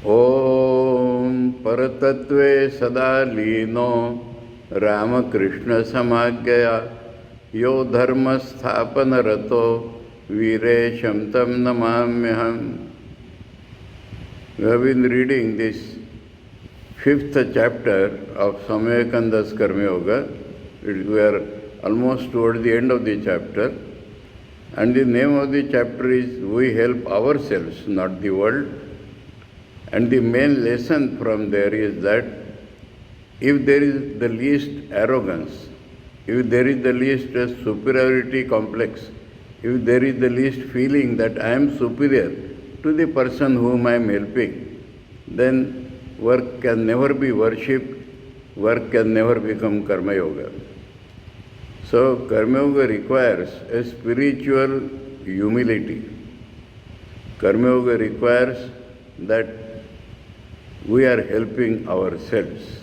ओम परतत्वे सदा लीनो रामकृष्ण समाज्ञया यो धर्म स्थापन रतो वीरेशम तम नमाम्यहम. We have been reading this 5th chapter of Swami Vivekananda's Karma Yoga. We are almost towards the end of the chapter, and the name of the chapter is We Help Ourselves, Not the World. And the main lesson from there is that if there is the least arrogance, if there is the least superiority complex, if there is the least feeling that I am superior to the person whom I am helping, then work can never be worshipped, work can never become Karma Yoga. So Karma Yoga requires a spiritual humility. Karma Yoga requires that we are helping ourselves.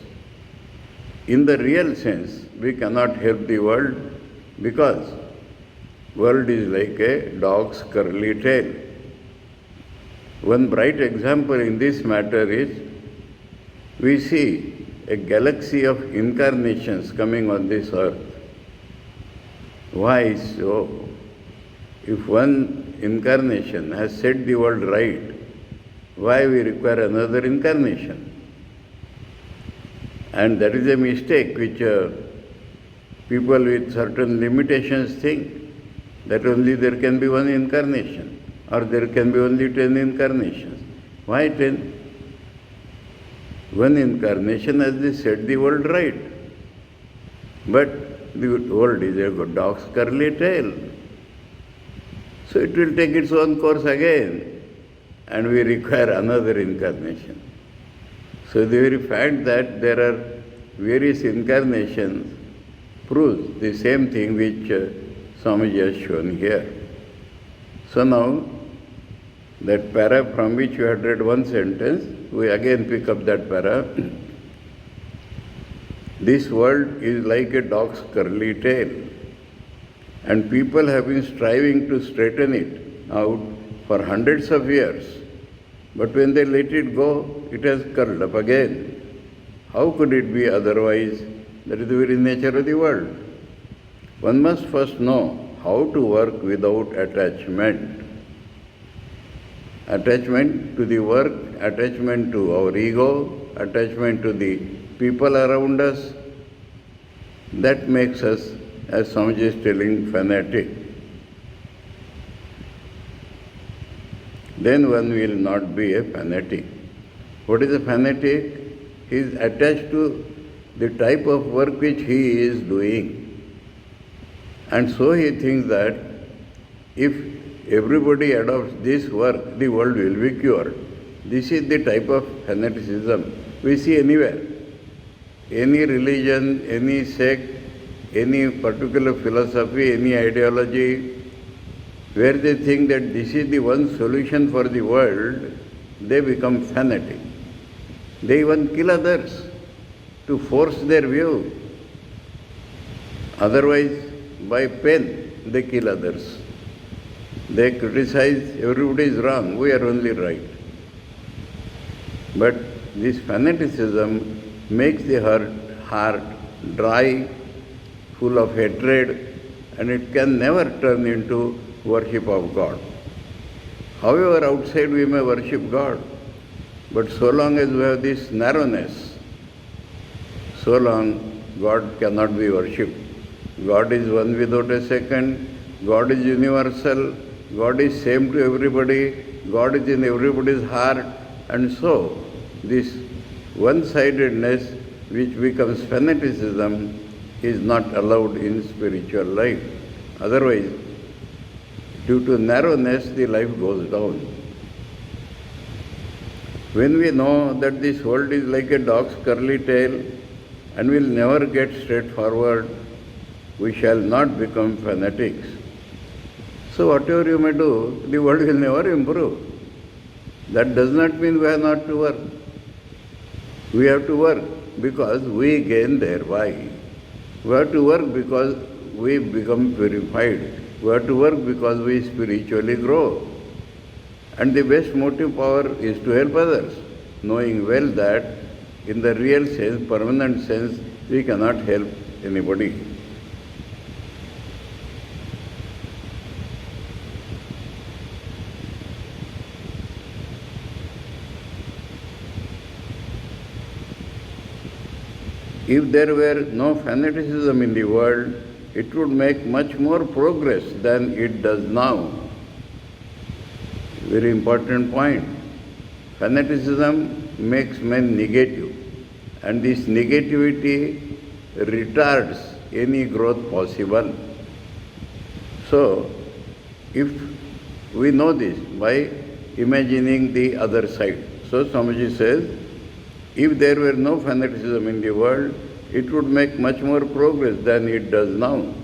In the real sense, we cannot help the world because world is like a dog's curly tail. One bright example in this matter is we see a galaxy of incarnations coming on this earth. Why so? If one incarnation has set the world right, why we require another incarnation? And that is a mistake which people with certain limitations think, that only there can be one incarnation, or there can be only 10 incarnations. Why 10? One incarnation has set the world right. But the world is a dog's curly tail. So it will take its own course again, and we require another incarnation. So the very fact that there are various incarnations proves the same thing which Swamiji has shown here. So now, that para from which we had read one sentence, we again pick up that para. This world is like a dog's curly tail, and people have been striving to straighten it out for hundreds of years. But when they let it go, it has curled up again. How could it be otherwise? That is the very nature of the world. One must first know how to work without attachment. Attachment to the work, attachment to our ego, attachment to the people around us, that makes us, as Swamiji is telling, fanatic. Then one will not be a fanatic. What is a fanatic? He is attached to the type of work which he is doing. And so he thinks that if everybody adopts this work, the world will be cured. This is the type of fanaticism we see anywhere. Any religion, any sect, any particular philosophy, any ideology, where they think that this is the one solution for the world, they become fanatic. They even kill others to force their view. Otherwise, by pen, they kill others. They criticize, everybody is wrong, we are only right. But this fanaticism makes the heart dry, full of hatred, and it can never turn into worship of God. However, outside we may worship God, but so long as we have this narrowness, so long God cannot be worshipped. God is one without a second, God is universal, God is same to everybody, God is in everybody's heart, and so this one-sidedness which becomes fanaticism is not allowed in spiritual life. Otherwise, due to narrowness, the life goes down. When we know that this world is like a dog's curly tail and will never get straightforward, we shall not become fanatics. So whatever you may do, the world will never improve. That does not mean we have not to work. We have to work because we gain thereby. We have to work because we become purified. We have to work because we spiritually grow. And the best motive power is to help others, knowing well that in the real sense, permanent sense, we cannot help anybody. If there were no fanaticism in the world, it would make much more progress than it does now. Very important point. Fanaticism makes men negative, and this negativity retards any growth possible. So, if we know this by imagining the other side. So Swamiji says, if there were no fanaticism in the world, it would make much more progress than it does now.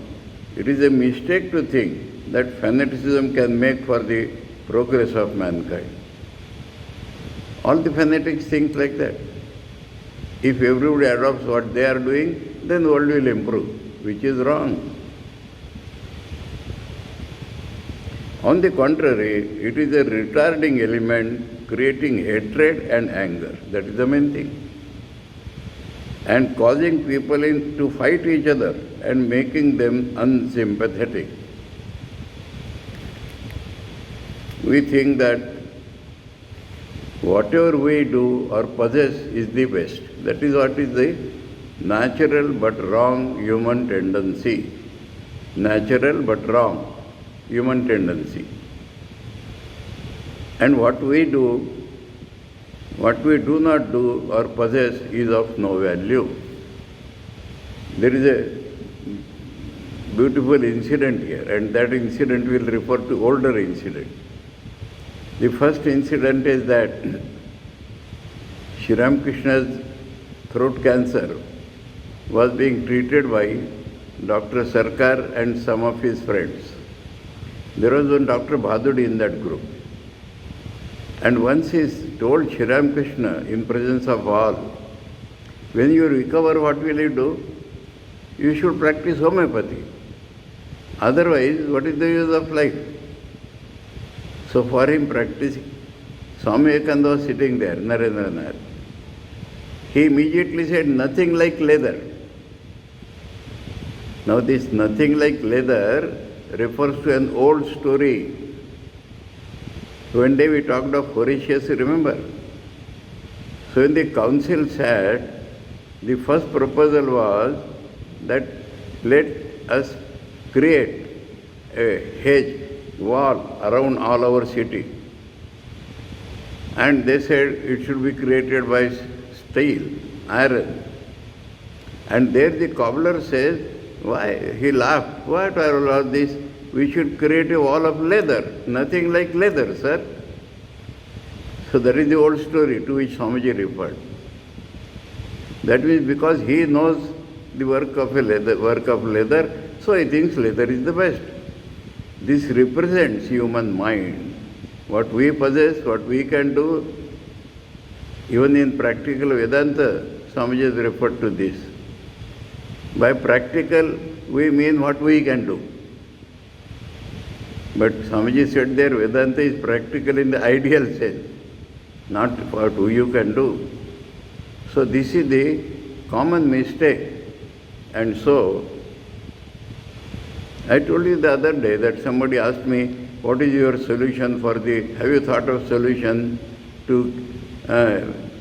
It is a mistake to think that fanaticism can make for the progress of mankind. All the fanatics think like that. If everybody adopts what they are doing, then the world will improve, which is wrong. On the contrary, it is a retarding element creating hatred and anger. That is the main thing. And causing people to fight each other and making them unsympathetic. We think that whatever we do or possess is the best. That is what is the natural but wrong human tendency. Natural but wrong human tendency. And what we do not do or possess is of no value. There is a beautiful incident here, and that incident will refer to older incident. The first incident is that Sri Ramakrishna's throat cancer was being treated by Dr. Sarkar and some of his friends. There was one Dr. Bhadudi in that group. And once he told Sri Ramakrishna in presence of all, when you recover, what will you do? You should practice homeopathy. Otherwise, what is the use of life? So for him practicing, Swami Vivekananda was sitting there, Narendra Nair. He immediately said, nothing like leather. Now this nothing like leather refers to an old story. One day we talked of Horatius, remember? So when the council sat, the first proposal was that let us create a hedge, wall around all our city. And they said it should be created by steel, iron. And there the cobbler says, why? He laughed. What are all this? We should create a wall of leather. Nothing like leather, sir. So that is the old story to which Swamiji referred. That means because he knows the work of leather, so he thinks leather is the best. This represents human mind. What we possess, what we can do. Even in practical Vedanta, Swamiji has referred to this. By practical, we mean what we can do. But Swamiji said there, Vedanta is practical in the ideal sense, not what you can do. So this is the common mistake. And so, I told you the other day that somebody asked me, what is your solution for have you thought of solution to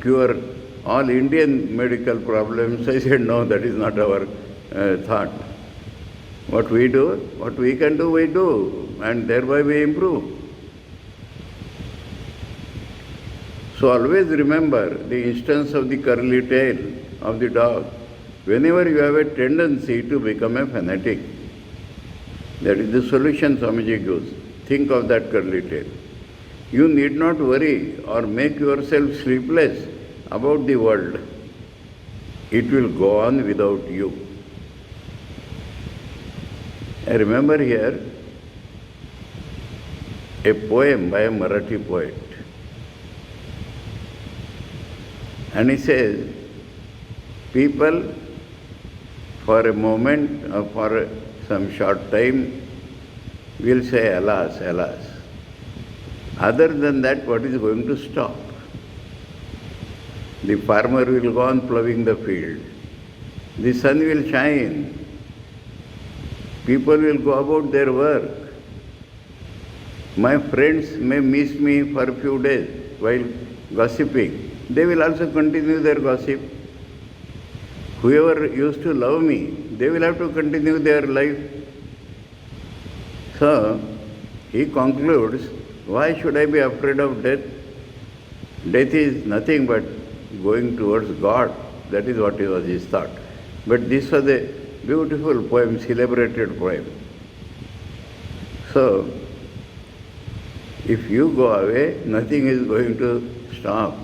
cure all Indian medical problems? I said, no, that is not our thought. What we do, what we can do, we do, and thereby we improve. So always remember the instance of the curly tail of the dog. Whenever you have a tendency to become a fanatic, that is the solution Swamiji gives. Think of that curly tail. You need not worry or make yourself sleepless about the world. It will go on without you. I remember here a poem by a Marathi poet. And he says, people for a moment or for some short time we'll say, alas, alas. Other than that, what is going to stop? The farmer will go on ploughing the field. The sun will shine. People will go about their work. My friends may miss me for a few days while gossiping. They will also continue their gossip. Whoever used to love me, they will have to continue their life. So, he concludes, why should I be afraid of death? Death is nothing but going towards God. That is what was his thought. But this was a beautiful poem, celebrated poem. So, if you go away, nothing is going to stop.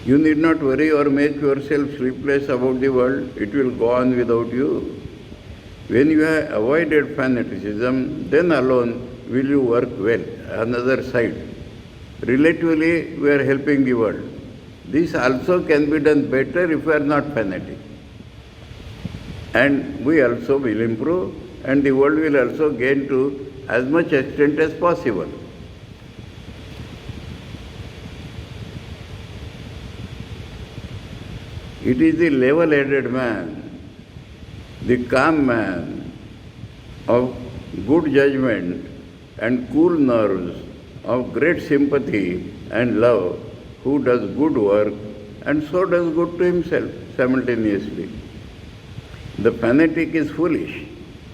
You need not worry or make yourself sleepless about the world. It will go on without you. When you have avoided fanaticism, then alone will you work well. Another side. Relatively, we are helping the world. This also can be done better if we are not fanatic. And we also will improve, and the world will also gain to as much extent as possible. It is the level-headed man, the calm man of good judgment and cool nerves, of great sympathy and love, who does good work and so does good to himself simultaneously. The fanatic is foolish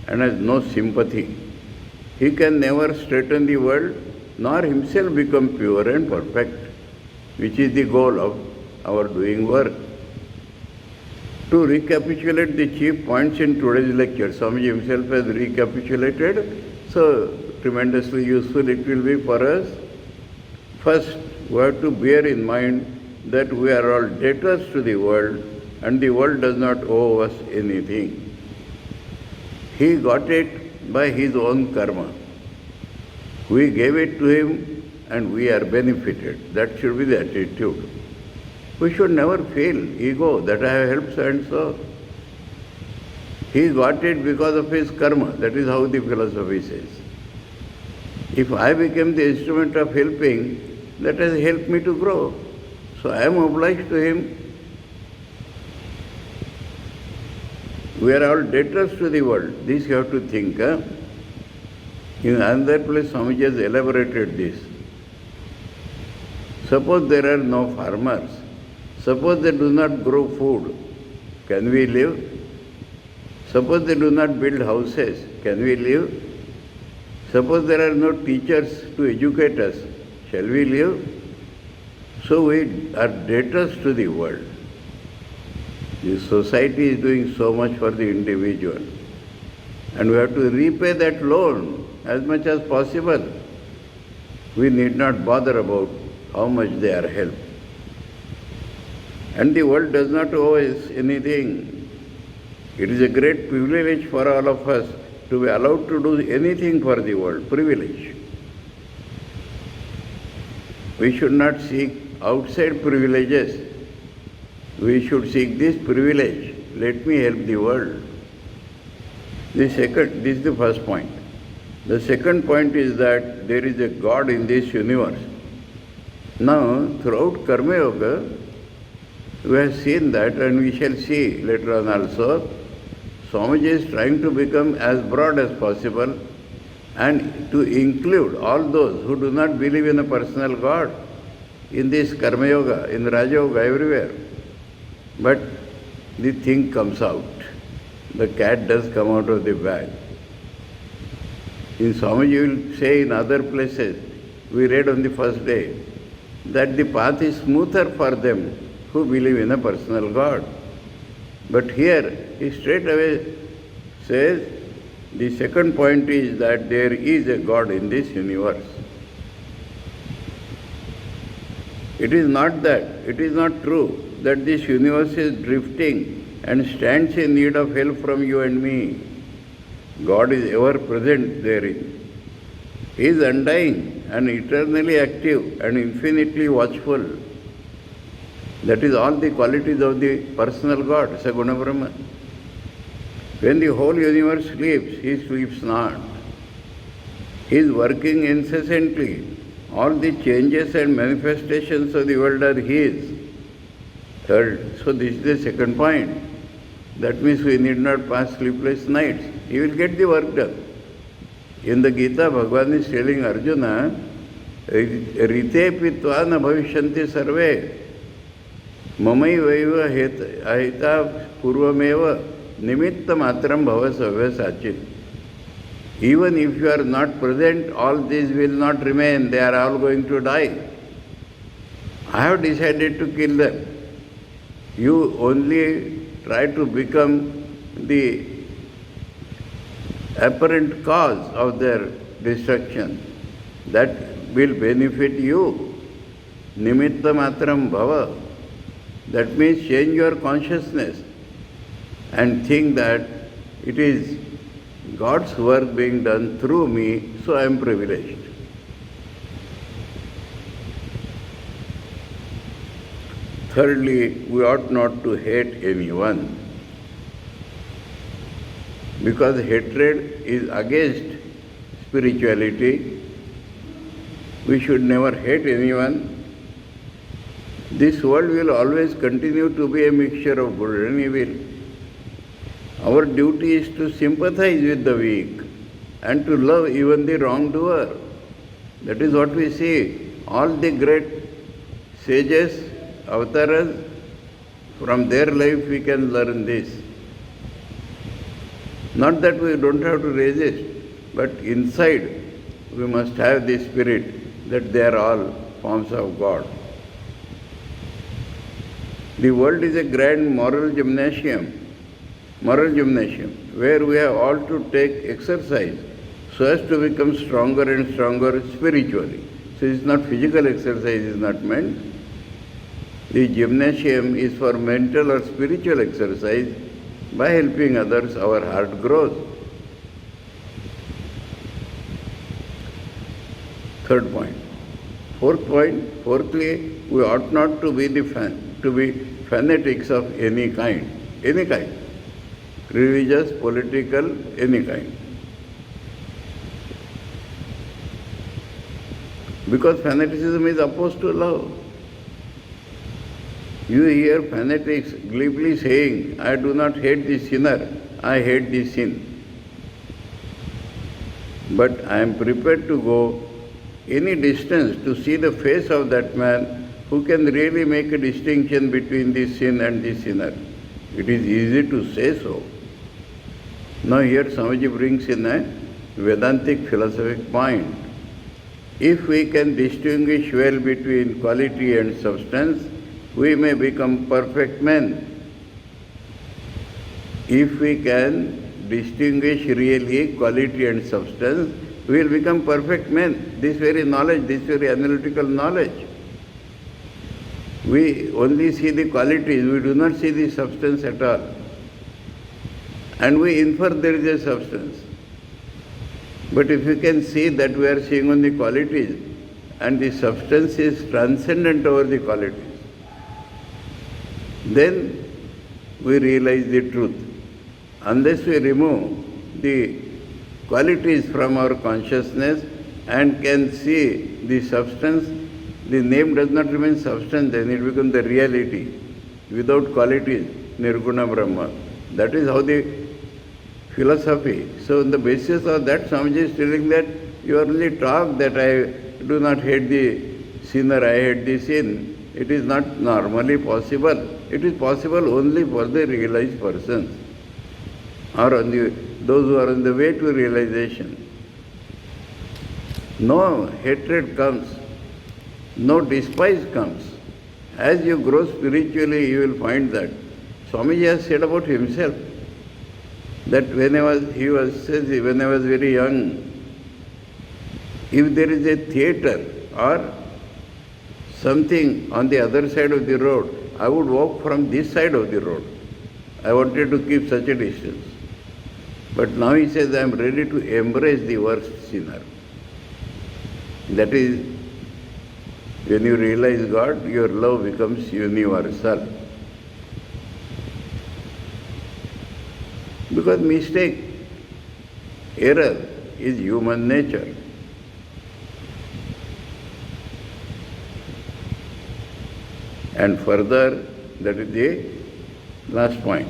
and has no sympathy. He can never straighten the world nor himself become pure and perfect, which is the goal of our doing work. To recapitulate the chief points in today's lecture, Swamiji himself has recapitulated, so tremendously useful it will be for us. First, we have to bear in mind that we are all debtors to the world and the world does not owe us anything. He got it by his own karma. We gave it to him and we are benefited. That should be the attitude. We should never feel ego that I have helped so and so. He got it because of his karma. That is how the philosophy says. If I became the instrument of helping, that has helped me to grow. So I am obliged to him. We are all debtors to the world. This you have to think. In another place, Swamiji has elaborated this. Suppose there are no farmers. Suppose they do not grow food. Can we live? Suppose they do not build houses. Can we live? Suppose there are no teachers to educate us. Shall we live? So we are debtors to the world. The society is doing so much for the individual. And we have to repay that loan as much as possible. We need not bother about how much they are helped. And the world does not owe us anything. It is a great privilege for all of us to be allowed to do anything for the world. Privilege. We should not seek outside privileges. We should seek this privilege. Let me help the world. This is the first point. The second point is that there is a God in this universe. Now, throughout Karma Yoga, we have seen that, and we shall see later on also, Swamiji is trying to become as broad as possible and to include all those who do not believe in a personal God in this Karma Yoga, in Raja Yoga, everywhere. But the thing comes out. The cat does come out of the bag. In Swamiji will say in other places, we read on the first day, that the path is smoother for them who believe in a personal God. But here, he straight away says, the second point is that there is a God in this universe. It is not true that this universe is drifting and stands in need of help from you and me. God is ever present therein. He is undying and eternally active and infinitely watchful. That is all the qualities of the personal God, Saguna Brahman. When the whole universe sleeps, he sleeps not. He is working incessantly. All the changes and manifestations of the world are his. Third, so this is the second point. That means we need not pass sleepless nights. He will get the work done. In the Gita, Bhagavan is telling Arjuna, Rite pitva na bhavishanti sarve Mamaivaiva ahita purvameva nimitta matram bhava savya sachit. Even if you are not present, all these will not remain. They are all going to die. I have decided to kill them. You only try to become the apparent cause of their destruction. That will benefit you. Nimitta matram bhava. That means change your consciousness and think that it is God's work being done through me, so I am privileged. Thirdly, we ought not to hate anyone, because hatred is against spirituality. We should never hate anyone. This world will always continue to be a mixture of good and evil. Our duty is to sympathize with the weak and to love even the wrongdoer. That is what we see. All the great sages, avatars, from their life we can learn this. Not that we don't have to resist, but inside we must have the spirit that they are all forms of God. The world is a grand moral gymnasium, where we have all to take exercise so as to become stronger and stronger spiritually. So it's not physical exercise is not meant. The gymnasium is for mental or spiritual exercise. By helping others, our heart grows. Third point. Fourth point, fourthly, we ought not to be fanatics of any kind. Religious, political, any kind. Because fanaticism is opposed to love. You hear fanatics glibly saying, I do not hate the sinner, I hate the sin. But I am prepared to go any distance to see the face of that man who can really make a distinction between the sin and the sinner. It is easy to say so. Now here Swamiji brings in a Vedantic philosophic point. If we can distinguish well between quality and substance, we may become perfect men. If we can distinguish really quality and substance, we will become perfect men. This very knowledge, this very analytical knowledge. We only see the qualities, we do not see the substance at all. And we infer there is a substance. But if you can see that we are seeing only qualities and the substance is transcendent over the qualities, then we realize the truth. Unless we remove the qualities from our consciousness and can see the substance, the name does not remain substance, then it becomes the reality. Without qualities, Nirguna Brahma. That is how the philosophy. So on the basis of that, Swamiji is telling that you only talk that I do not hate the sinner, I hate the sin. It is not normally possible. It is possible only for the realized persons or on those who are on the way to realization. No hatred comes, no despise comes. As you grow spiritually, you will find that. Swamiji has said about himself that when I was very young, if there is a theatre or something on the other side of the road, I would walk from this side of the road. I wanted to keep such a distance. But now he says, I am ready to embrace the worst sinner. That is When you realize God, your love becomes universal. Because mistake, error is human nature. And further, that is the last point.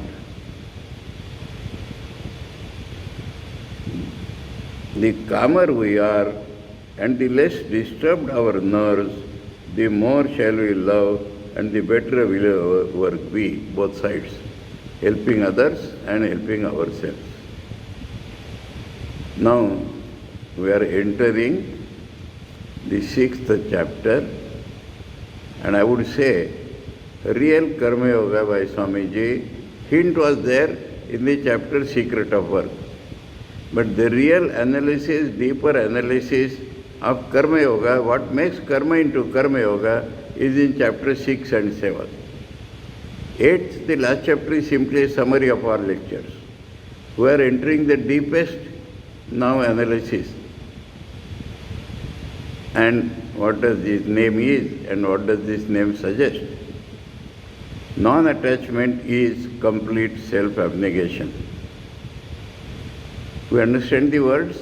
The calmer we are and the less disturbed our nerves, the more shall we love and the better will our work be, both sides, helping others and helping ourselves. Now, we are entering the 6th chapter, and I would say real Karma Yoga by Swamiji. Hint was there in the chapter Secret of Work. But the real analysis, deeper analysis of Karma Yoga, what makes karma into Karma Yoga, is in chapter 6 and 7. 8th, the last chapter, is simply a summary of our lectures. We are entering the deepest now analysis. And what does this name is and what does this name suggest? Non-attachment is complete self-abnegation. We understand the words?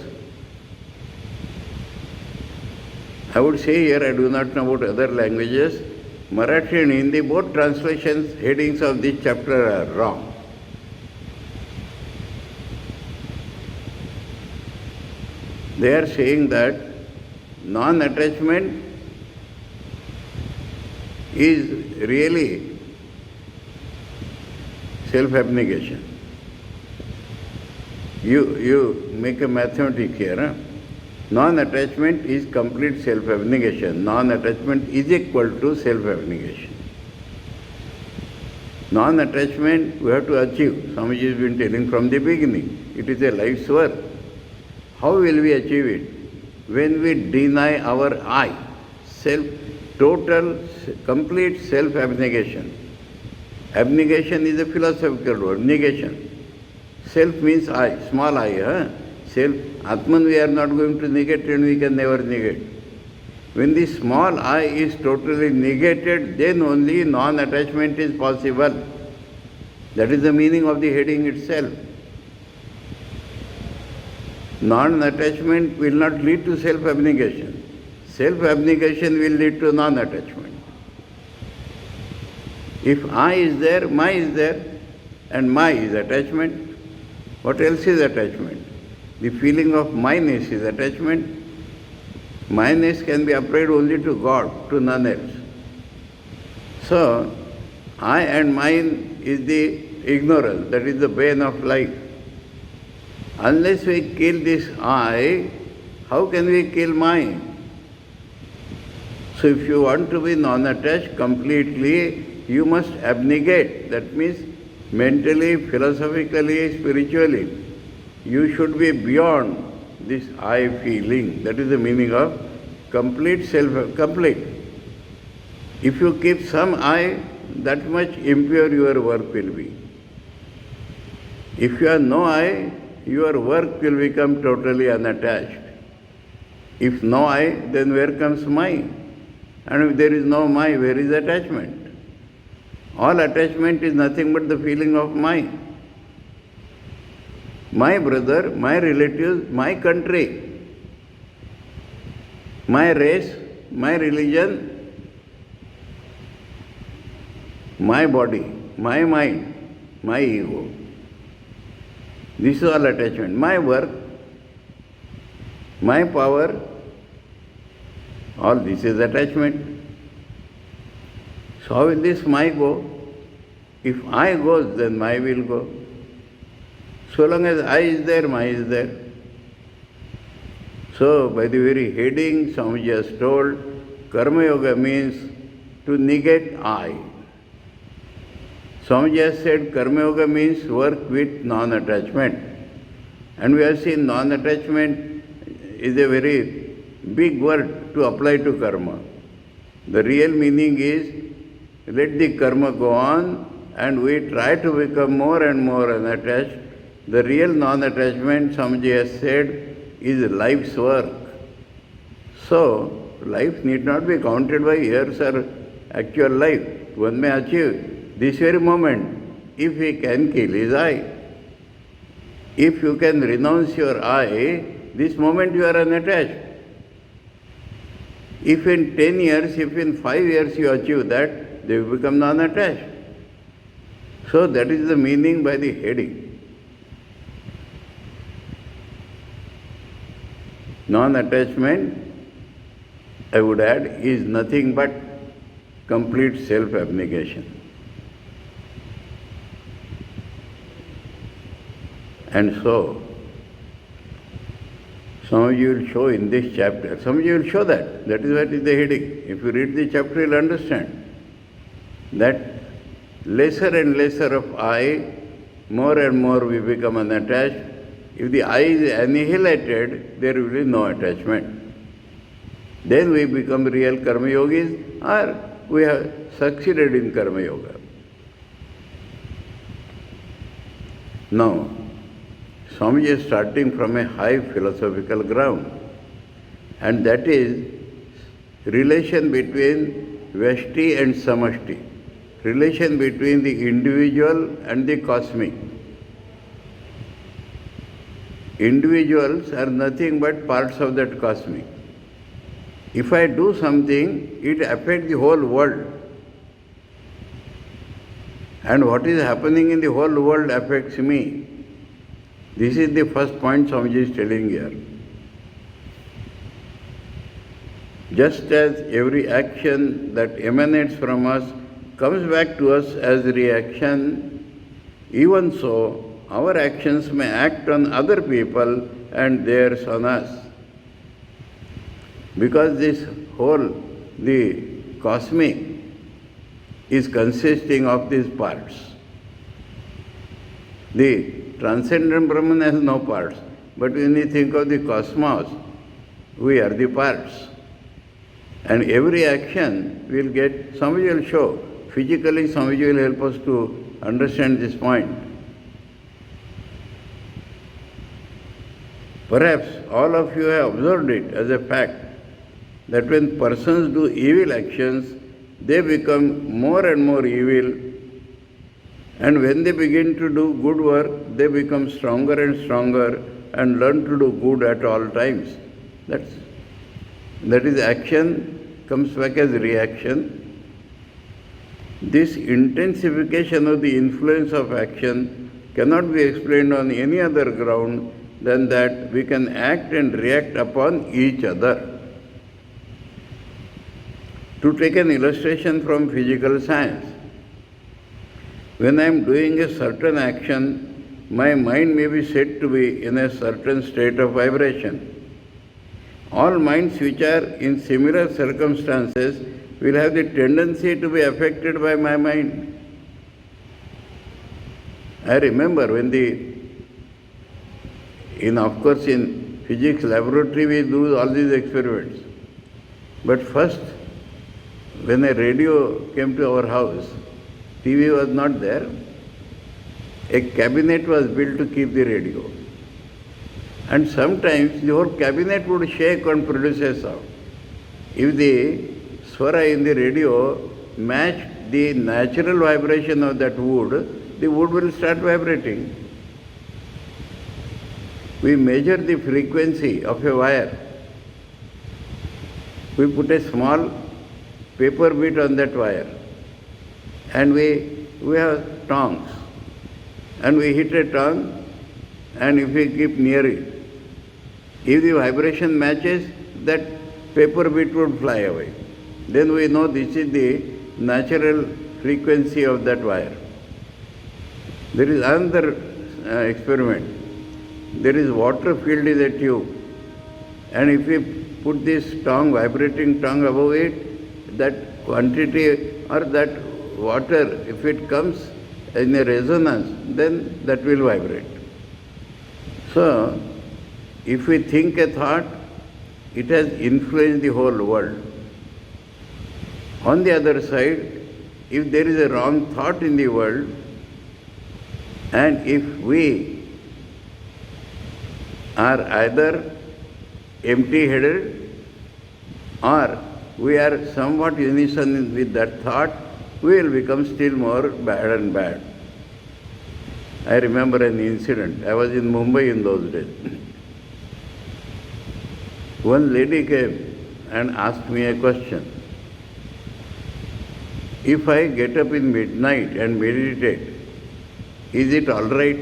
I would say here, I do not know about other languages, Marathi and Hindi, both translations, headings of this chapter are wrong. They are saying that non-attachment is really self-abnegation. You make a mathematics here. Huh? Non-attachment is complete self-abnegation. Non-attachment is equal to self-abnegation. Non-attachment we have to achieve. Swamiji has been telling from the beginning. It is a life's work. How will we achieve it? When we deny our I, total, complete self-abnegation. Abnegation is a philosophical word, negation. Self means I, small I. Huh? Self, Atman we are not going to negate and we can never negate. When the small I is totally negated, then only non-attachment is possible. That is the meaning of the heading itself. Non-attachment will not lead to self-abnegation. Self-abnegation will lead to non-attachment. If I is there, my is there, and my is attachment. What else is attachment? The feeling of myness is attachment. Myness can be applied only to God, to none else. So, I and mine is the ignorance, that is the bane of life. Unless we kill this I, how can we kill mine? So if you want to be non-attached completely, you must abnegate. That means mentally, philosophically, spiritually. You should be beyond this I feeling. That is the meaning of complete self-complete. If you keep some I, that much impure your work will be. If you have no I, your work will become totally unattached. If no I, then where comes my? And if there is no my, where is attachment? All attachment is nothing but the feeling of my. My brother, my relatives, my country, my race, my religion, my body, my mind, my ego. This is all attachment. My work, my power, all this is attachment. So how will this my go? If I goes, then my will go. So long as I is there, my is there. So by the very heading, Swamiji has told, Karma Yoga means to negate I. Swamiji has said Karma Yoga means work with non-attachment. And we have seen non-attachment is a very big word to apply to karma. The real meaning is let the karma go on and we try to become more and more unattached. The real non-attachment, Swamiji has said, is life's work. So, life need not be counted by years or actual life. One may achieve this very moment if he can kill his eye. If you can renounce your eye, this moment you are unattached. If in 10 years, if in 5 years you achieve that, they will become non-attached. So that is the meaning by the heading. Non-attachment, I would add, is nothing but complete self-abnegation. And so, some of you will show in this chapter, some of you will show that. That is what is the heading. If you read the chapter, you will understand that lesser and lesser of I, more and more we become unattached. If the I is annihilated, there will be no attachment. Then we become real Karma Yogis, or we have succeeded in Karma Yoga. Now, Swamiji is starting from a high philosophical ground, and that is relation between Vyashti and Samashti, relation between the individual and the cosmic. Individuals are nothing but parts of that cosmic. If I do something, it affects the whole world. And what is happening in the whole world affects me. This is the first point Swamiji is telling here. Just as every action that emanates from us comes back to us as reaction, even so, our actions may act on other people and theirs on us. Because this whole, the cosmic, is consisting of these parts. The transcendent Brahman has no parts, but when you think of the cosmos, we are the parts. And every action will get, somebody will show, physically somebody will help us to understand this point. Perhaps all of you have observed it as a fact that when persons do evil actions, they become more and more evil, and when they begin to do good work, they become stronger and stronger and learn to do good at all times. That is action comes back as reaction. This intensification of the influence of action cannot be explained on any other ground than that we can act and react upon each other. To take an illustration from physical science, when I am doing a certain action, my mind may be said to be in a certain state of vibration. All minds which are in similar circumstances will have the tendency to be affected by my mind. I remember when of course in physics laboratory we do all these experiments. But first, when a radio came to our house, TV was not there. A cabinet was built to keep the radio. And sometimes the whole cabinet would shake and produce a sound. If the swara in the radio matched the natural vibration of that wood, the wood will start vibrating. We measure the frequency of a wire. We put a small paper bit on that wire, and we have tongs, and we hit a tong, and if we keep near it, if the vibration matches, that paper bit would fly away. Then we know this is the natural frequency of that wire. There is another experiment. There is water filled in a tube, and if we put this tongue, vibrating tongue above it, that quantity or that water, if it comes in a resonance, then that will vibrate. So, if we think a thought, it has influenced the whole world. On the other side, if there is a wrong thought in the world, and if we are either empty-headed or we are somewhat unison with that thought, we will become still more bad and bad. I remember an incident. I was in Mumbai in those days. One lady came and asked me a question. If I get up in midnight and meditate, is it all right?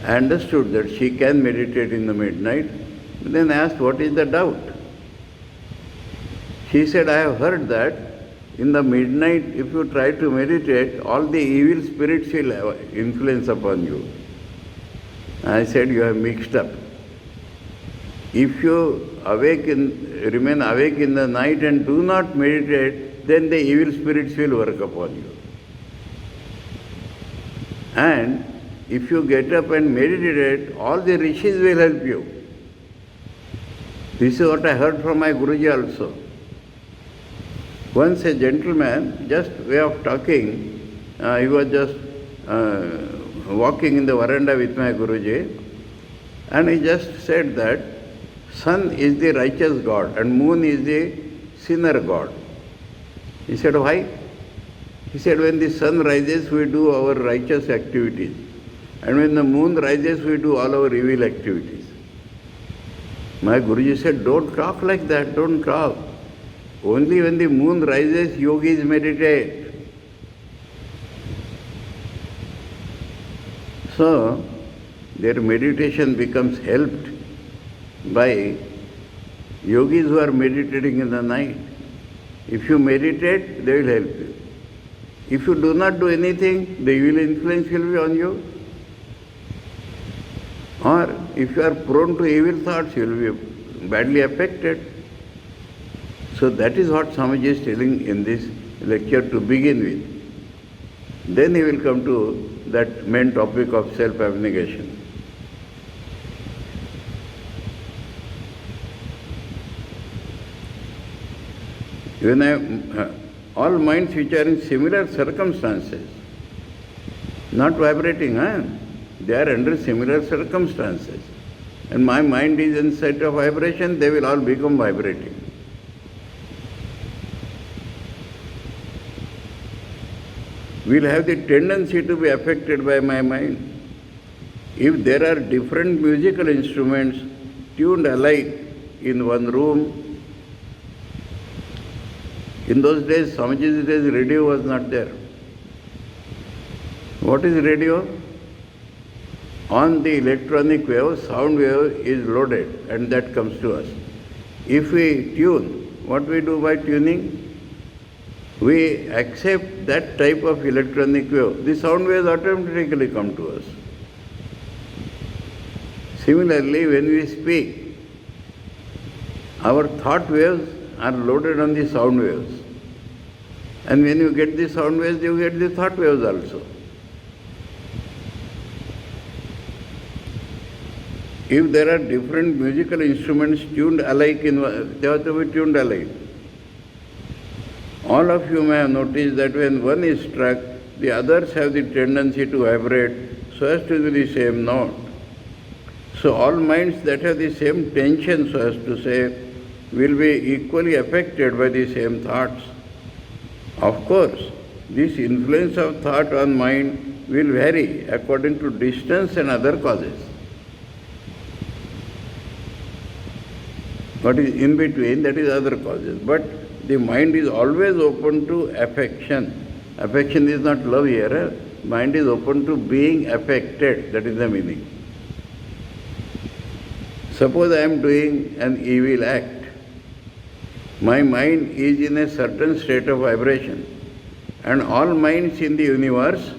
I understood that she can meditate in the midnight. Then I asked, what is the doubt? She said, I have heard that in the midnight, if you try to meditate, all the evil spirits will have influence upon you. I said, you have mixed up. If you remain awake in the night and do not meditate, then the evil spirits will work upon you. And if you get up and meditate, all the rishis will help you. This is what I heard from my Guruji also. Once a gentleman, just way of talking, he was just walking in the veranda with my Guruji, and he just said that sun is the righteous god and moon is the sinner god. He said, why? He said, when the sun rises, we do our righteous activities. And when the moon rises, we do all our evil activities. My Guruji said, don't talk like that, don't talk. Only when the moon rises, yogis meditate. So, their meditation becomes helped by yogis who are meditating in the night. If you meditate, they will help you. If you do not do anything, the evil influence will be on you. Or if you are prone to evil thoughts, you will be badly affected. So that is what Swamiji is telling in this lecture to begin with. Then he will come to that main topic of self-abnegation. All minds which are in similar circumstances, not vibrating, they are under similar circumstances. And my mind is in state of vibration, they will all become vibrating. Will have the tendency to be affected by my mind. If there are different musical instruments tuned alike in one room, in those days, Swamiji's days, radio was not there. What is radio? On the electronic wave, sound wave is loaded and that comes to us. If we tune, what we do by tuning? We accept that type of electronic wave. The sound waves automatically come to us. Similarly, when we speak, our thought waves are loaded on the sound waves. And when you get the sound waves, you get the thought waves also. If there are different musical instruments tuned alike, they have to be tuned alike. All of you may have noticed that when one is struck, the others have the tendency to vibrate so as to be the same note. So all minds that have the same tension, so as to say, will be equally affected by the same thoughts. Of course, this influence of thought on mind will vary according to distance and other causes. What is in between, that is other causes. But the mind is always open to affection. Affection is not love here. Mind is open to being affected. That is the meaning. Suppose I am doing an evil act. My mind is in a certain state of vibration. And all minds in the universe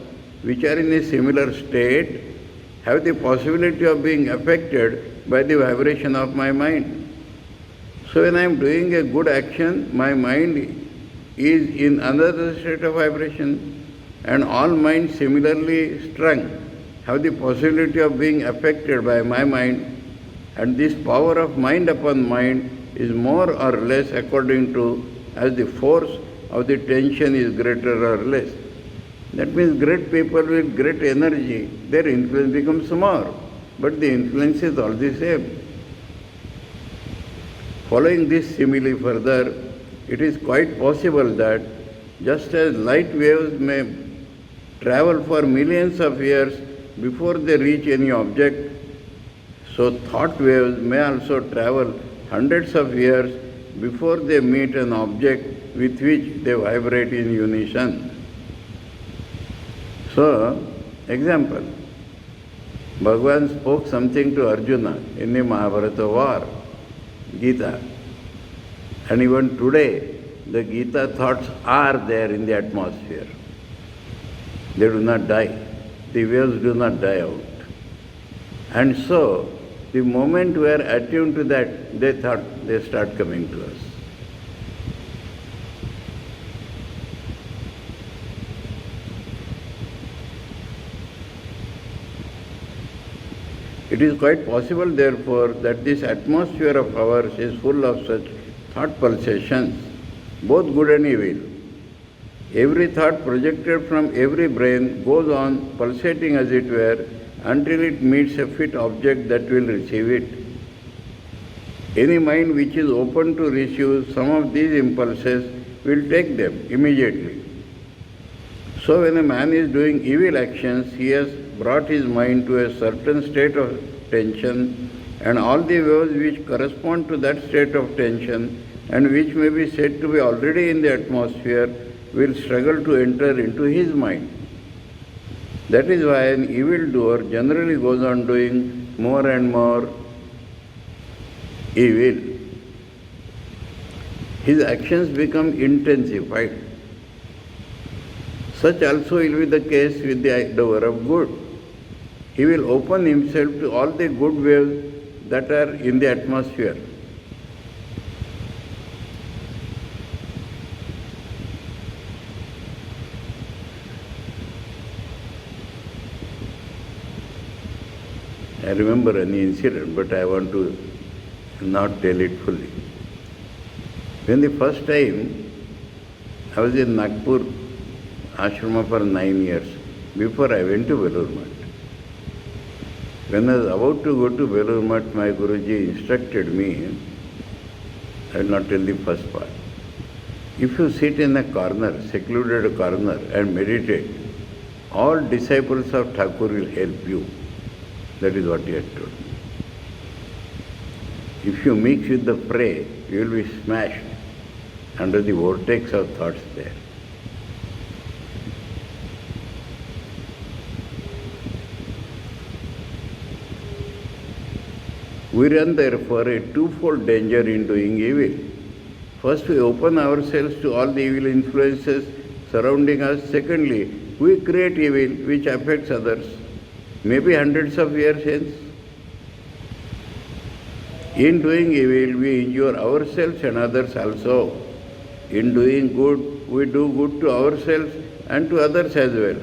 which are in a similar state have the possibility of being affected by the vibration of my mind. So when I am doing a good action, my mind is in another state of vibration, and all minds similarly strung have the possibility of being affected by my mind, and this power of mind upon mind is more or less according to as the force of the tension is greater or less. That means great people with great energy, their influence becomes more, but the influence is all the same. Following this simile further, it is quite possible that just as light waves may travel for millions of years before they reach any object, so thought waves may also travel hundreds of years before they meet an object with which they vibrate in unison. So, example, Bhagavan spoke something to Arjuna in the Mahabharata war, Gita. And even today, the Gita thoughts are there in the atmosphere. They do not die. The waves do not die out. And so, the moment we are attuned to that, they start coming to us. It is quite possible, therefore, that this atmosphere of ours is full of such thought pulsations, both good and evil. Every thought projected from every brain goes on pulsating, as it were, until it meets a fit object that will receive it. Any mind which is open to receive some of these impulses will take them immediately. So when a man is doing evil actions, he has brought his mind to a certain state of tension, and all the waves which correspond to that state of tension and which may be said to be already in the atmosphere will struggle to enter into his mind. That is why an evildoer generally goes on doing more and more evil. His actions become intensified. Such also will be the case with the doer of good. He will open himself to all the good waves that are in the atmosphere. I remember an incident, but I want to not tell it fully. When the first time I was in Nagpur ashrama for 9 years, before I went to Belur Math. When I was about to go to Belur Math, my Guruji instructed me, I will not tell the first part. If you sit in a corner, secluded corner, and meditate, all disciples of Thakur will help you. That is what he had told me. If you mix with the fray, you will be smashed under the vortex of thoughts there. We run therefore a twofold danger in doing evil. First, we open ourselves to all the evil influences surrounding us. Secondly, we create evil which affects others, maybe hundreds of years hence. In doing evil, we injure ourselves and others also. In doing good, we do good to ourselves and to others as well.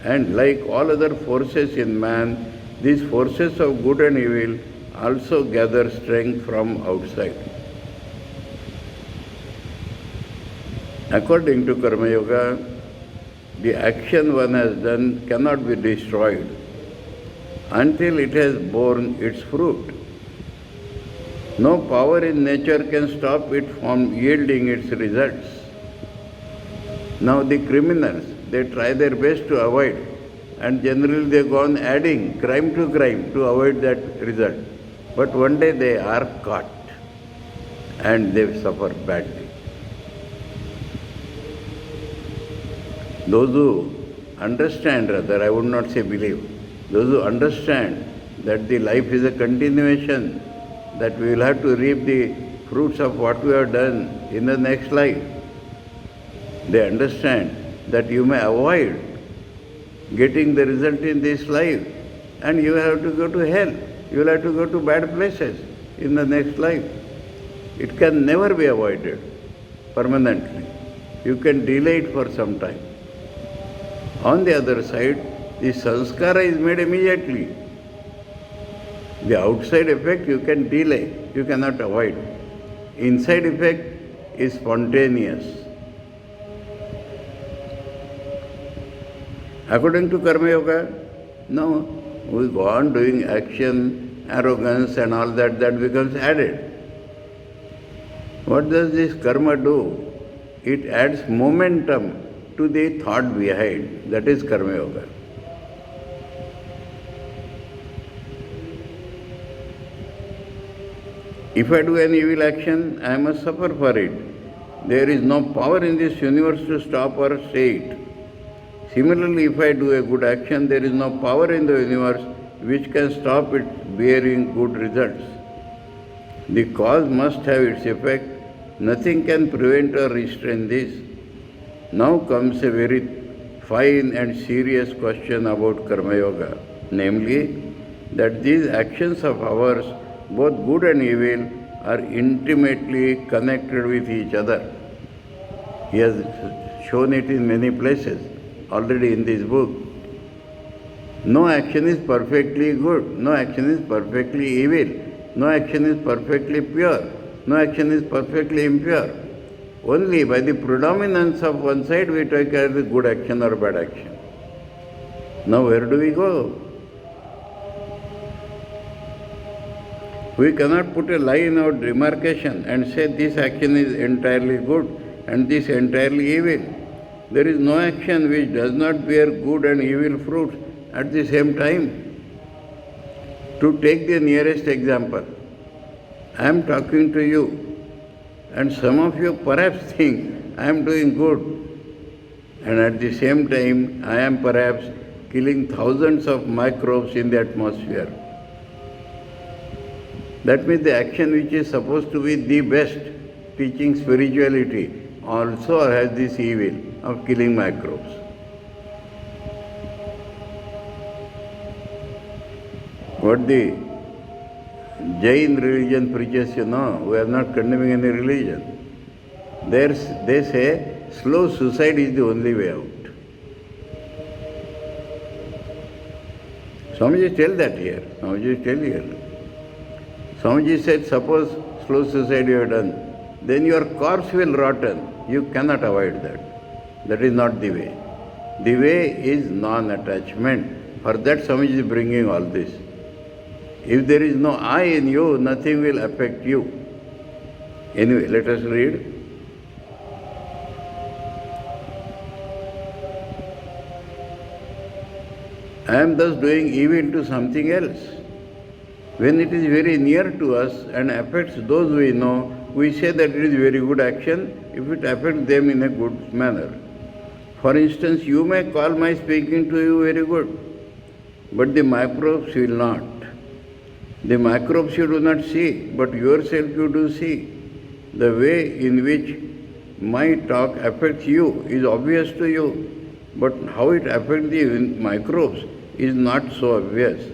And like all other forces in man, these forces of good and evil also gather strength from outside. According to Karma Yoga, the action one has done cannot be destroyed until it has borne its fruit. No power in nature can stop it from yielding its results. Now the criminals, they try their best to avoid, and generally they go on adding crime to crime to avoid that result. But one day they are caught and they suffer badly. Those who understand, rather, I would not say believe, those who understand that the life is a continuation, that we will have to reap the fruits of what we have done in the next life, they understand that you may avoid getting the result in this life and you have to go to hell. You will have to go to bad places in the next life. It can never be avoided permanently. You can delay it for some time. On the other side, the sanskara is made immediately. The outside effect you can delay, you cannot avoid. Inside effect is spontaneous. According to Karma Yoga, no. We go on doing action, arrogance and all that becomes added. What does this karma do? It adds momentum to the thought behind. That is Karma Yoga. If I do an evil action, I must suffer for it. There is no power in this universe to stop or stay it. Similarly, if I do a good action, there is no power in the universe which can stop it bearing good results. The cause must have its effect. Nothing can prevent or restrain this. Now comes a very fine and serious question about Karma Yoga, namely that these actions of ours, both good and evil, are intimately connected with each other. He has shown it in many places already in this book. No action is perfectly good, no action is perfectly evil, no action is perfectly pure, no action is perfectly impure. Only by the predominance of one side we take as a good action or bad action. Now where do we go? We cannot put a line or demarcation and say this action is entirely good and this entirely evil. There is no action which does not bear good and evil fruits at the same time. To take the nearest example, I am talking to you and some of you perhaps think I am doing good, and at the same time I am perhaps killing thousands of microbes in the atmosphere. That means the action which is supposed to be the best, teaching spirituality, also has this evil of killing microbes. What the Jain religion preaches, we are not condemning any religion. They say slow suicide is the only way out. Swamiji tell that here. Swamiji tell here. Swamiji said, suppose slow suicide you have done, then your corpse will rotten. You cannot avoid that. That is not the way. The way is non-attachment. For that Swamiji is bringing all this. If there is no I in you, nothing will affect you. Anyway, let us read. I am thus doing evil to something else. When it is very near to us and affects those we know, we say that it is very good action if it affects them in a good manner. For instance, you may call my speaking to you very good, but the microbes will not. The microbes you do not see, but yourself you do see. The way in which my talk affects you is obvious to you, but how it affects the microbes is not so obvious.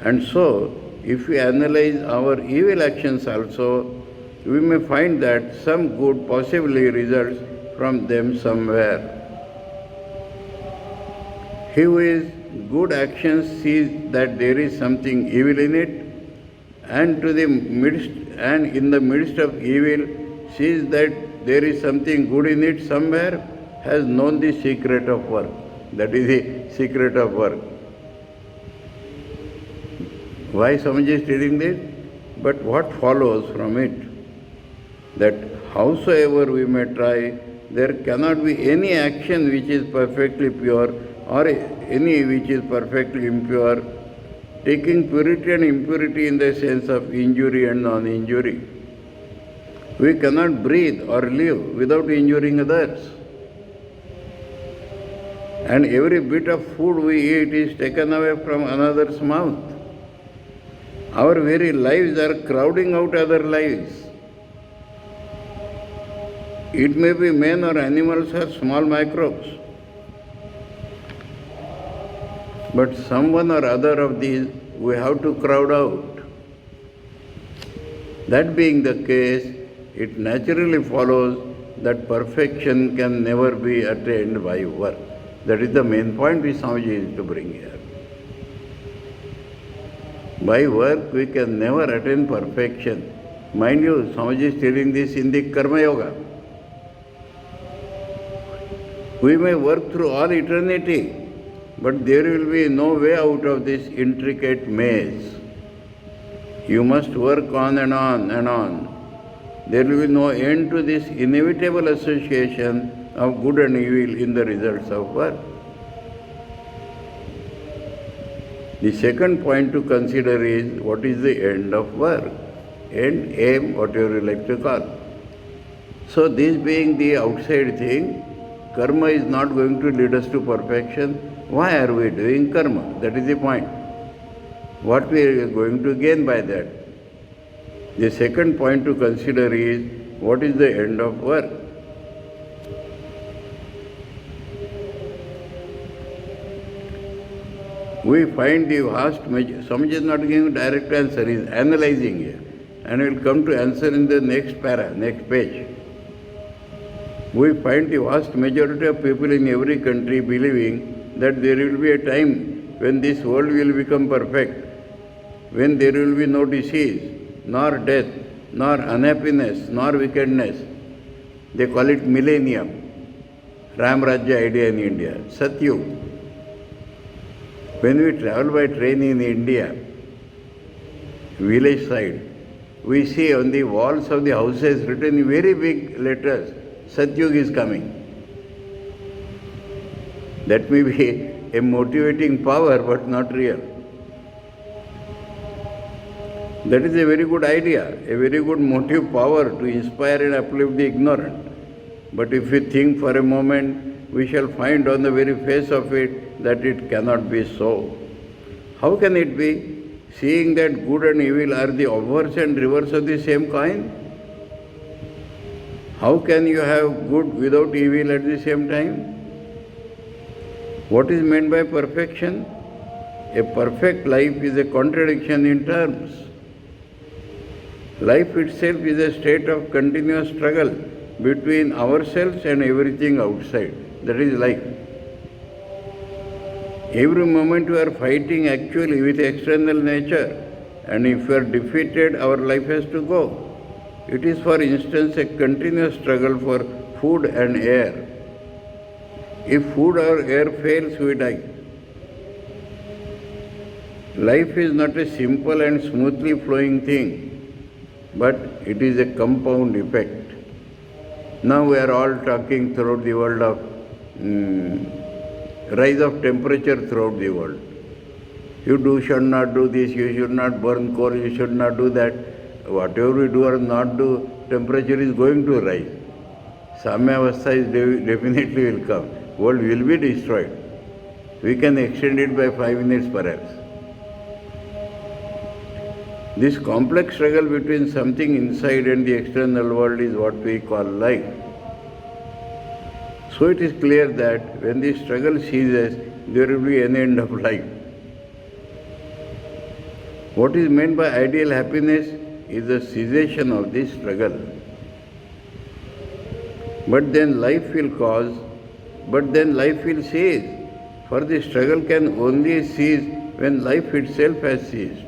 And so, if we analyze our evil actions also, we may find that some good possibly results from them somewhere. He who is good actions sees that there is something evil in it, and in the midst of evil sees that there is something good in it somewhere, has known the secret of work. That is the secret of work. Why Swamiji is telling this? But what follows from it? That howsoever we may try, there cannot be any action which is perfectly pure or any which is perfectly impure, taking purity and impurity in the sense of injury and non-injury. We cannot breathe or live without injuring others. And every bit of food we eat is taken away from another's mouth. Our very lives are crowding out other lives. It may be men or animals or small microbes. But someone or other of these we have to crowd out. That being the case, it naturally follows that perfection can never be attained by work. That is the main point which Swamiji is to bring here. By work we can never attain perfection. Mind you, Swamiji is telling this in the Karma Yoga. We may work through all eternity, but there will be no way out of this intricate maze. You must work on and on and on. there will be no end to this inevitable association of good and evil in the results of work. The second point to consider is what is the end of work, end, aim, whatever you like to call. So this being the outside thing, karma is not going to lead us to perfection. Why are we doing karma? That is the point. What we are going to gain by that? The second point to consider is what is the end of work? We find the vast majority, Samaj is not giving direct answer, he is analyzing here, and will come to answer in the next para, next page. We find the vast majority of people in every country believing that there will be a time when this world will become perfect, when there will be no disease, nor death, nor unhappiness, nor wickedness. They call it millennium, Ram Rajya idea in India, Satyug. When we travel by train in India, village side, we see on the walls of the houses written in very big letters, Satyug is coming. That may be a motivating power, but not real. That is a very good idea, a very good motive power to inspire and uplift the ignorant. But if we think for a moment, we shall find on the very face of it that it cannot be so. How can it be? Seeing that good and evil are the obverse and reverse of the same coin? How can you have good without evil at the same time? What is meant by perfection? A perfect life is a contradiction in terms. Life itself is a state of continuous struggle between ourselves and everything outside. That is life. Every moment we are fighting actually with external nature, and if we are defeated, our life has to go. It is, for instance, a continuous struggle for food and air. If food or air fails, we die. Life is not a simple and smoothly flowing thing, but it is a compound effect. Now we are all talking throughout the world of rise of temperature throughout the world. You should not do this, you should not burn coal, you should not do that. Whatever we do or not do, temperature is going to rise. Samyavastha is definitely will come. World will be destroyed. We can extend it by 5 minutes perhaps. This complex struggle between something inside and the external world is what we call life. So it is clear that when the struggle ceases, there will be an end of life. What is meant by ideal happiness is the cessation of this struggle. But then life will cease, for the struggle can only cease when life itself has ceased.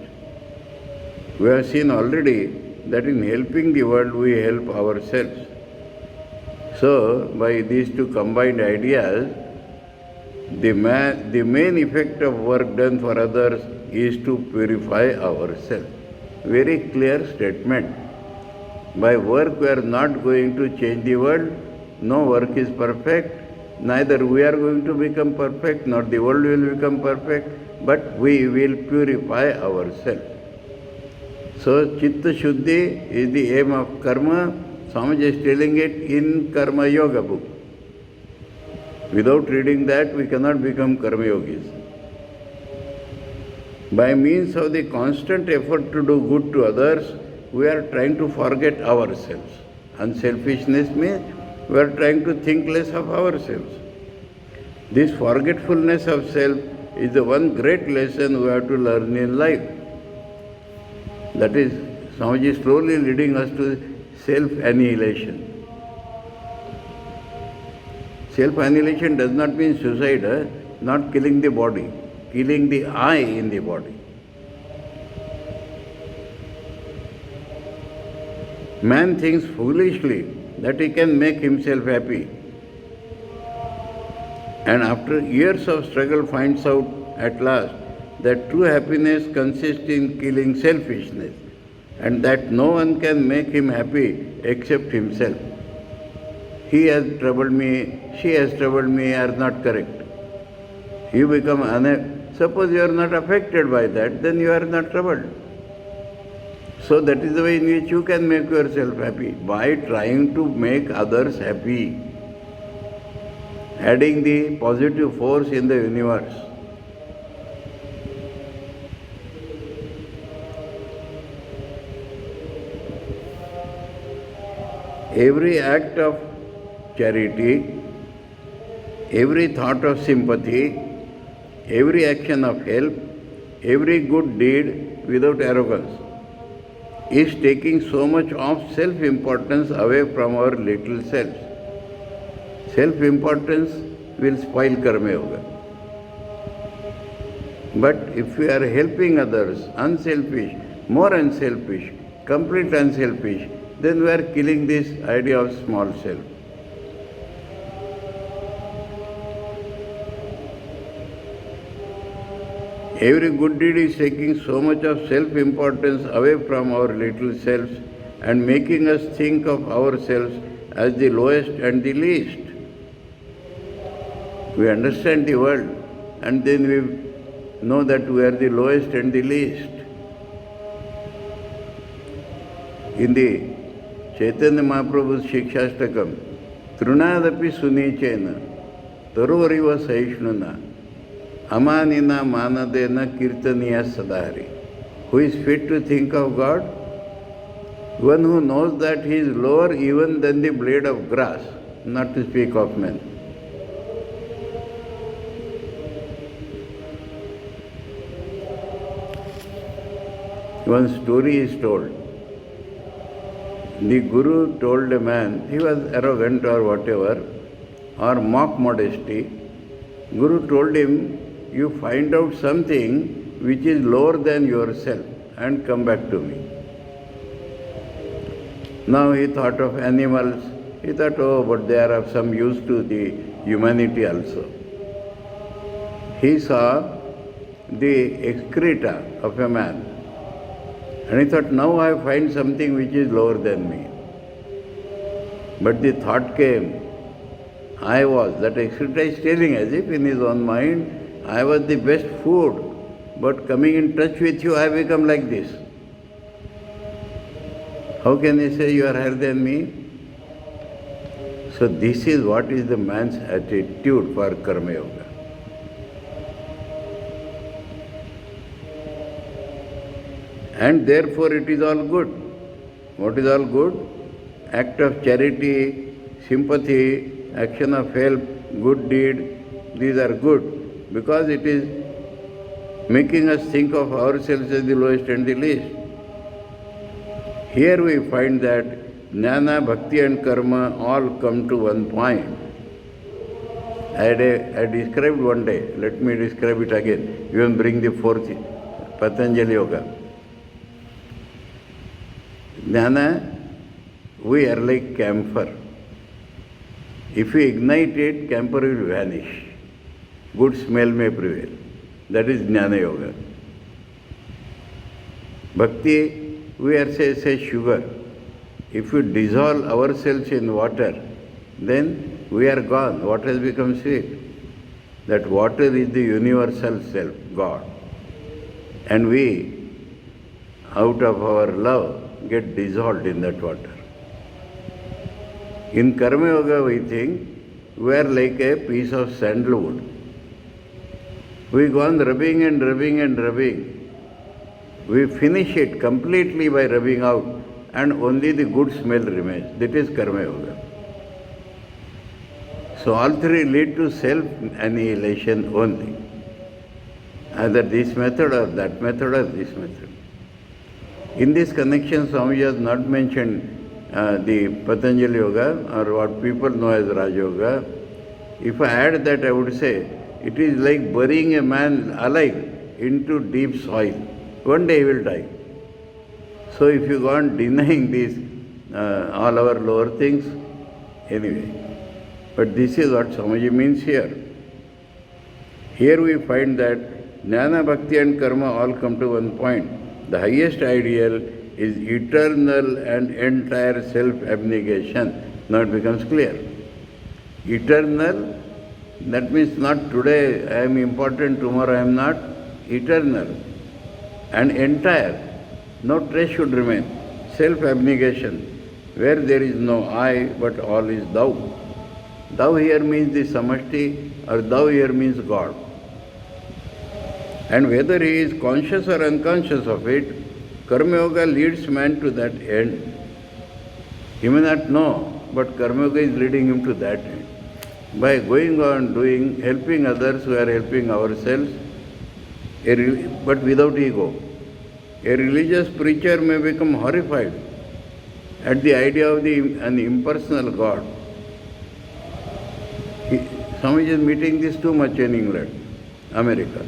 We have seen already that in helping the world we help ourselves. So, by these two combined ideas, the main effect of work done for others is to purify ourselves. Very clear statement. By work we are not going to change the world. No work is perfect. Neither we are going to become perfect, nor the world will become perfect, but we will purify ourselves. So, Chitta Shuddhi is the aim of karma. Swamiji is telling it in Karma Yoga book. Without reading that, we cannot become Karma Yogis. By means of the constant effort to do good to others, we are trying to forget ourselves. Unselfishness means we are trying to think less of ourselves. This forgetfulness of self is the one great lesson we have to learn in life. That is, Swamiji is slowly leading us to self-annihilation. Self-annihilation does not mean suicide, not killing the body, killing the I in the body. Man thinks foolishly that he can make himself happy, and after years of struggle finds out at last that true happiness consists in killing selfishness, and that no one can make him happy except himself. He has troubled me, she has troubled me are not correct. You become suppose you are not affected by that, then you are not troubled. So that is the way in which you can make yourself happy, by trying to make others happy, adding the positive force in the universe. Every act of charity, every thought of sympathy, every action of help, every good deed without arrogance is taking so much of self-importance away from our little selves. Self-importance will spoil Karma Yoga. But if we are helping others, unselfish, more unselfish, complete unselfish, then we are killing this idea of small self. Every good deed is taking so much of self-importance away from our little selves and making us think of ourselves as the lowest and the least. We understand the world and then we know that we are the lowest and the least. In the Chaitanya Mahaprabhu's Shikshashtakam, Trunadapi Sunichena, Taruvariva Saishnuna, Amanina Manadena Kirtaniya Sadhari. Who is fit to think of God? One who knows that he is lower even than the blade of grass, not to speak of men. One story is told. The Guru told a man, he was arrogant or whatever, or mock modesty. Guru told him, you find out something which is lower than yourself and come back to me. Now he thought of animals. He thought, oh, but they are of some use to the humanity also. He saw the excreta of a man. And he thought, now I find something which is lower than me. But the thought came, that excreta is telling as if in his own mind, I was the best food, but coming in touch with you, I become like this. How can he say you are higher than me? So this is what is the man's attitude for Karma Yoga. And therefore it is all good. What is all good? Act of charity, sympathy, action of help, good deed, these are good because it is making us think of ourselves as the lowest and the least. Here we find that Jnana, Bhakti and Karma all come to one point. I described one day, let me describe it again. Even bring the fourth Patanjali Yoga. Jnana, we are like camphor. If we ignite it, camphor will vanish. Good smell may prevail. That is Jnana Yoga. Bhakti, we are say sugar. If we dissolve ourselves in water, then we are gone. What has become sweet? That water is the universal self, God. And we, out of our love, get dissolved in that water. In Karma Yoga, we think we are like a piece of sandalwood. We go on rubbing and rubbing and rubbing. We finish it completely by rubbing out and only the good smell remains. That is Karma Yoga. So all three lead to self-annihilation only. Either this method or that method or this method. In this connection, Swamiji has not mentioned the Patanjali Yoga or what people know as Raj Yoga. If I add that, I would say it is like burying a man alive into deep soil. One day he will die. So if you go on denying these, all our lower things, anyway. But this is what Swamiji means here. Here we find that Jnana, Bhakti and Karma all come to one point. The highest ideal is eternal and entire self-abnegation. Now it becomes clear. Eternal, that means not today I am important, tomorrow I am not. Eternal and entire, no trace should remain. Self-abnegation, where there is no I, but all is thou. Thou here means the samashti, or thou here means God. And whether he is conscious or unconscious of it, Karma Yoga leads man to that end. He may not know, but Karma Yoga is leading him to that end. By going on doing, helping others, we are helping ourselves, but without ego. A religious preacher may become horrified at the idea of an impersonal God. Swamiji is meeting this too much in England, America.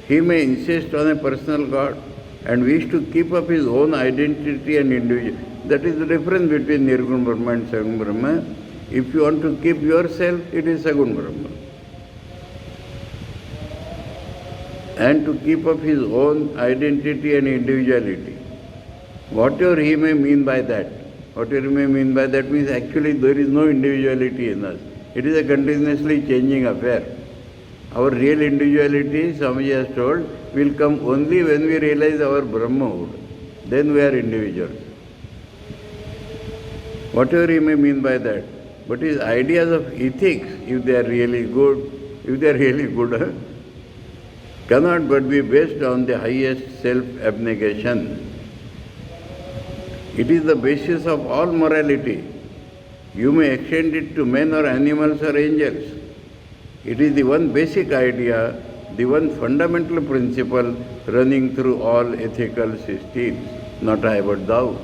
He may insist on a personal God and wish to keep up his own identity and individual. That is the difference between Nirgun Brahma and Sagun Brahma. If you want to keep yourself, it is Sagun Brahma. And to keep up his own identity and individuality. Whatever he may mean by that, means actually there is no individuality in us. It is a continuously changing affair. Our real individuality, Swamiji has told, will come only when we realize our Brahmahood. Then we are individuals. Whatever he may mean by that. But his ideas of ethics, if they are really good, cannot but be based on the highest self-abnegation. It is the basis of all morality. You may extend it to men or animals or angels. It is the one basic idea, the one fundamental principle running through all ethical systems. Not I, but thou.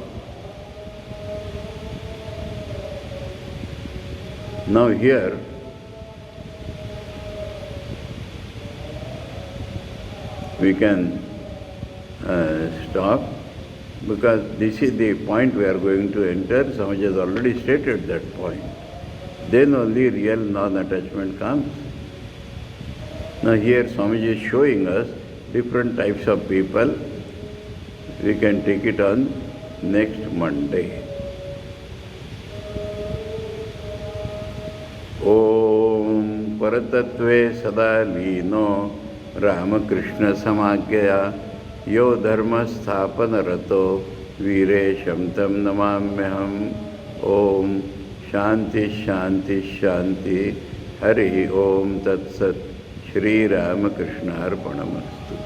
Now here, we can stop, because this is the point we are going to enter. Swamiji has already stated that point. Then only real non-attachment comes. Now here Swamiji is showing us different types of people. We can take it on next Monday. Om Paratatve Sada Lino Ramakrishna Samagya Yo Dharma Sthapana Rato Vire Shamtam Namamyaham. Om Shanti Shanti Shanti. Hari Om Tat Sat. Shri Ramakrishna Arpanamastu.